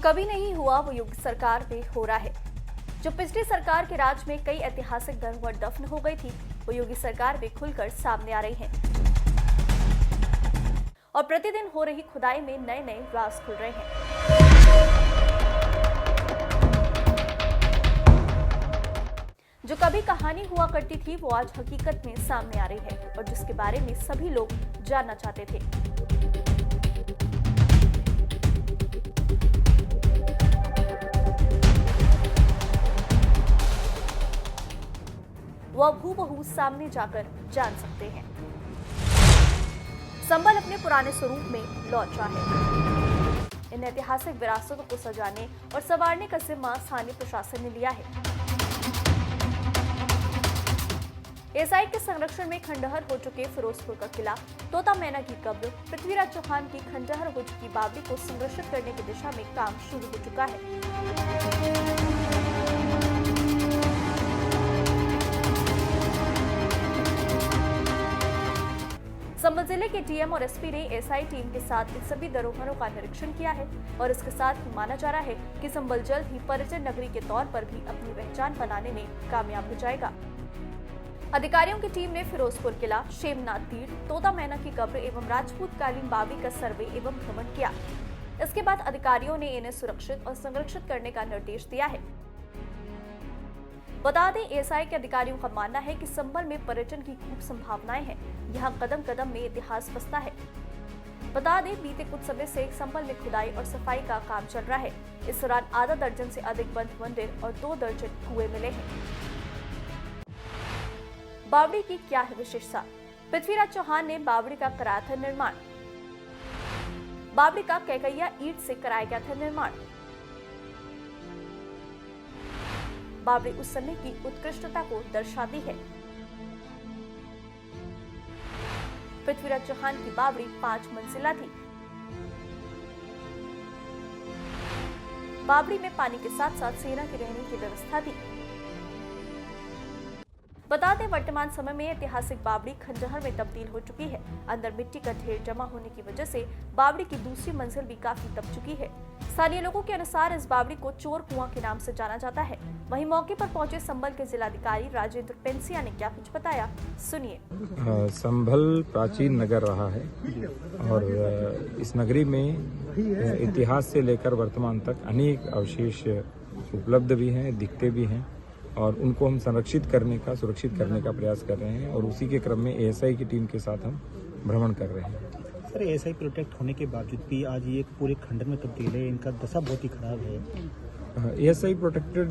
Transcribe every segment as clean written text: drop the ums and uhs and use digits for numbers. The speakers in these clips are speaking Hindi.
कभी नहीं हुआ वो योगी सरकार में हो रहा है। जो पिछली सरकार के राज में कई ऐतिहासिक धरोहर दफन हो गई थी, वो योगी सरकार में खुलकर सामने आ रही हैं। और प्रतिदिन हो रही खुदाई में नए नए राज खुल रहे हैं। जो कभी कहानी हुआ करती थी, वो आज हकीकत में सामने आ रही है और जिसके बारे में सभी लोग जानना चाहते थे। वो अब हूबहू सामने जाकर जान सकते हैं। संभल अपने पुराने स्वरूप में लौट रहा है। इन ऐतिहासिक विरासतों को सजाने और संवारने का जिम्मा स्थानीय प्रशासन ने लिया है। एएसआई के संरक्षण में खंडहर हो चुके फिरोजपुर का किला, तोता मैना की कब्र, पृथ्वीराज चौहान की खंडहर हो चुकी बावड़ी को संरक्षित करने की दिशा में काम शुरू हो चुका है। संभल जिले के डीएम और एसपी ने एएसआई टीम के साथ इन सभी धरोहरों का निरीक्षण किया है और इसके साथ ही माना जा रहा है कि संभल जल्द ही पर्यटन नगरी के तौर पर भी अपनी पहचान बनाने में कामयाब हो जाएगा। अधिकारियों की टीम ने फिरोजपुर किला, शेमनाथ तीर्थ, तोता मैना की कब्र एवं राजपूत कालीन बावड़ी का सर्वे एवं भ्रमण किया। इसके बाद अधिकारियों ने इन्हें सुरक्षित और संरक्षित करने का निर्देश दिया है। बता दें, एएसआई के अधिकारियों का मानना है कि संभल में पर्यटन की खूब संभावनाएं हैं। यहाँ कदम कदम में इतिहास बसता है। बता दें, बीते कुछ समय से संभल में खुदाई और सफाई का काम चल रहा है। इस दौरान आधा दर्जन से अधिक बंद मंदिर और 2 दर्जन कुएं मिले हैं। बावड़ी की क्या है विशेषता? पृथ्वीराज चौहान ने बावड़ी का कराया था निर्माण। बावड़ी का कैकैया ईंट से कराया गया था निर्माण। बावड़ी उस समय की उत्कृष्टता को दर्शाती है। पृथ्वीराज चौहान की बावड़ी 5 मंजिला थी। बावड़ी में पानी के साथ साथ सेना की रहने की व्यवस्था थी। बता दें, वर्तमान समय में ऐतिहासिक बावड़ी खंडहर में तब्दील हो चुकी है। अंदर मिट्टी का ढेर जमा होने की वजह से बावड़ी की दूसरी मंजिल भी काफी दब चुकी है। स्थानीय लोगों के अनुसार इस बावड़ी को चोर कुआं के नाम से जाना जाता है। वहीं मौके पर पहुंचे संभल के जिलाधिकारी राजेंद्र पेंसिया ने क्या कुछ बताया, सुनिए। संभल प्राचीन नगर रहा है और इस नगरी में इतिहास से लेकर वर्तमान तक अनेक अवशेष उपलब्ध भी हैं, दिखते भी हैं और उनको हम सुरक्षित करने का प्रयास कर रहे हैं और उसी के क्रम में एएसआई की टीम के साथ हम भ्रमण कर रहे हैं। सर, एएसआई प्रोटेक्ट होने के बावजूद भी आज ये पूरे खंडर में तब्दील है, इनका दशा बहुत ही खराब है। एएसआई प्रोटेक्टेड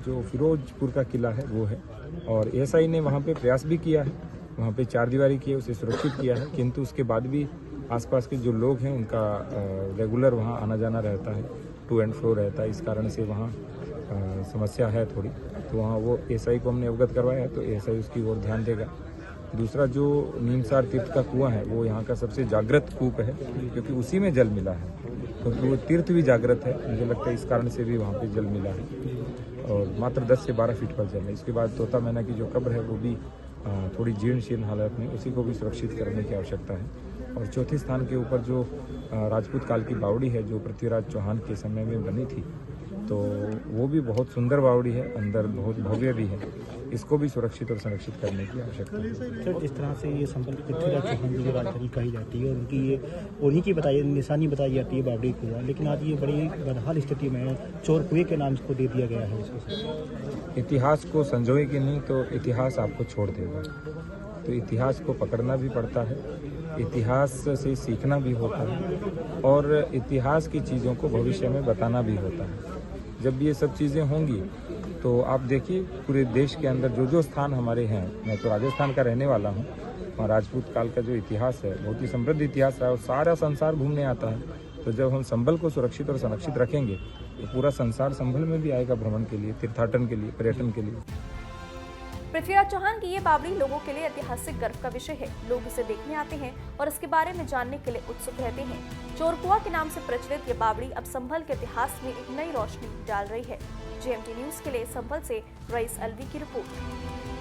जो फिरोजपुर का किला है वो है और एएसआई ने वहाँ पे प्रयास भी किया है, वहाँ पे 4 दीवारी की है, उसे सुरक्षित किया है, किंतु उसके बाद भी आसपास के जो लोग हैं उनका रेगुलर वहाँ आना जाना रहता है, टू एंड फ्रो रहता है। इस कारण से वहाँ समस्या है थोड़ी, तो वहाँ वो एएसआई को हमने अवगत करवाया है, तो एएसआई उसकी ओर ध्यान देगा। दूसरा, जो नीमसार तीर्थ का कुआं है वो यहाँ का सबसे जागृत कूप है, क्योंकि उसी में जल मिला है, क्योंकि तो वो तीर्थ भी जागृत है, मुझे लगता है इस कारण से भी वहाँ पे जल मिला है और मात्र 10 से 12 फीट पर जल है। इसके बाद तोता मैना की जो कब्र है वो भी थोड़ी जीर्ण शीर्ण हालत में, उसी को भी सुरक्षित करने की आवश्यकता है। और चौथे स्थान के ऊपर जो राजपूत काल की बावड़ी है जो पृथ्वीराज चौहान के समय में बनी थी, तो वो भी बहुत सुंदर बावड़ी है, अंदर बहुत भव्य भी है, इसको भी सुरक्षित और संरक्षित करने की आवश्यकता है। सर, जिस तरह से ये संभल पृथ्वीराज चौहान की राजधानी कही जाती है और उनकी ये उन्हीं की निशानी बताई जाती है बावड़ी कुआं, लेकिन आज ये बड़ी बदहाल स्थिति में है, चोर कुएं के नाम इसको दे दिया गया है। इतिहास को संजोए कि नहीं तो इतिहास आपको छोड़ देगा, तो इतिहास को पकड़ना भी पड़ता है, इतिहास से सीखना भी होता है और इतिहास की चीज़ों को भविष्य में बताना भी होता है। जब ये सब चीज़ें होंगी तो आप देखिए पूरे देश के अंदर जो स्थान हमारे हैं, मैं तो राजस्थान का रहने वाला हूँ, और राजपूत काल का जो इतिहास है बहुत ही समृद्ध इतिहास है और सारा संसार घूमने आता है। तो जब हम संभल को सुरक्षित और संरक्षित रखेंगे तो पूरा संसार संभल में भी आएगा भ्रमण के लिए, तीर्थाटन के लिए, पर्यटन के लिए। पृथ्वीराज चौहान की ये बावड़ी लोगों के लिए ऐतिहासिक गर्व का विषय है। लोग इसे देखने आते हैं और इसके बारे में जानने के लिए उत्सुक रहते हैं। चोरकुआ के नाम से प्रचलित ये बावड़ी अब संभल के इतिहास में एक नई रोशनी डाल रही है। जेएमटी न्यूज के लिए संभल से रईस अलवी की रिपोर्ट।